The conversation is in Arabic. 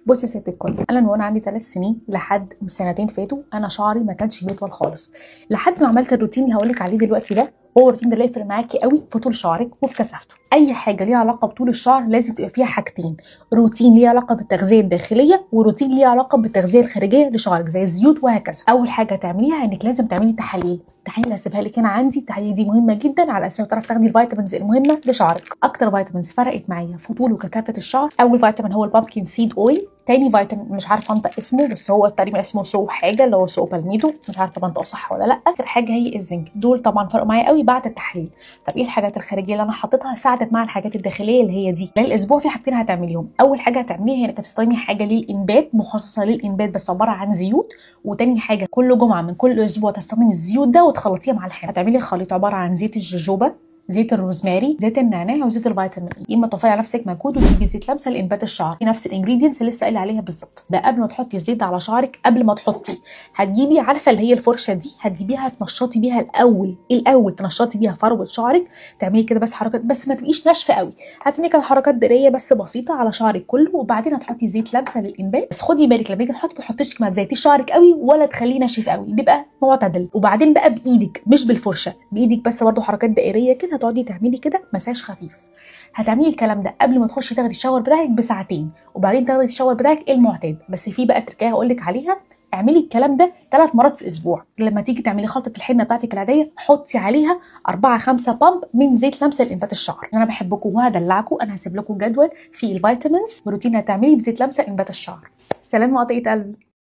بصي يا ست الكل، انا من وانا عندي 3 سنين لحد سنتين فاتوا انا شعري ما كانش بيطول خالص، لحد ما عملت الروتين اللي هقولك عليه دلوقتي ده. هو الروتين ده اللي هيفرق معاكي قوي في طول شعرك وفي كثافته. اي حاجه ليها علاقه بطول الشعر لازم تبقى فيها حاجتين: روتين ليه علاقه بالتغذيه الداخليه، وروتين ليه علاقه بالتغذيه الخارجيه لشعرك زي الزيوت وهكذا. اول حاجه تعمليها انك لازم تعملي تحاليل. التحاليل هسيبها لك هنا عندي. التحاليل دي مهمه جدا على اساس تعرفي تاخدي الفيتامينز المهمه لشعرك. اكتر فيتامينز فرقت معايا في طول وكثافه الشعر: اول فيتامين هو البامكين سيد اويل، تاني فيتامين مش عارفه انطق اسمه بس هو تقريبا اسمه سو حاجه اللي هو سو بالميدو، مش عارفه بنطقه صح ولا لا. اخر حاجه هي الزنك. دول طبعا فرقوا معايا قوي بعد التحليل. طب ايه الحاجات الخارجيه اللي انا حطيتها ساعدت مع الحاجات الداخليه اللي هي دي؟ للاسبوع في حاجتين هتعمليهم. اول حاجه هتعمليها هي انك هتستخدمي حاجه للانبات مخصصه للانبات بس عباره عن زيوت. وتاني حاجه كل جمعه من كل اسبوع تستخدمي الزيوت ده وتخلطيها مع الحاجه. هتعملي خليط عباره عن زيت الجوجوبا، زيت الروزماري، زيت النعناع، وزيت الفيتامين اي. يا اما توفري على نفسك مجهود وتجيبي زيت لمسه لانبات الشعر، في نفس الانجريدينتس اللي لسه قايله عليها بالظبط. بقى قبل ما تحطي الزيت على شعرك، قبل ما تحطي هتجيبي عارفه اللي هي الفرشه دي، هتجيبيها تنشطي بيها الاول تنشطي بيها فروه شعرك. تعملي كده بس حركات، بس ما تبقيش ناشفه قوي، هتعملي كده حركات دائريه بس بسيطه على شعرك كله. وبعدين هتحطي زيت لمسه للانبات. بس خدي بالك لما تيجي تحطي ما تحطيش، ما تزيتيش شعرك قوي ولا تخليه ناشف قوي، بيبقى معتدل. وبعدين بقى بايدك مش بالفرشه، بايدك بس برده حركات دائريه كده، هتقعدي تعملي كده مساج خفيف. هتعملي الكلام ده قبل ما تخشي تاخدي الشاور بتاعك بساعتين، وبعدين تاخدي الشاور بتاعك المعتاد. بس في بقى تركايه هقول لك عليها: اعملي الكلام ده 3 مرات في الاسبوع. لما تيجي تعملي خلطه الحنه بتاعتك العاديه حطي عليها 4-5 بامب من زيت لمسه لانبات الشعر. انا بحبكم وهدلعكم، انا هسيب لكم جدول فيه الفيتامينز وروتين هتعملي بزيت لمسه لانبات الشعر. سلام وقطية قلبي.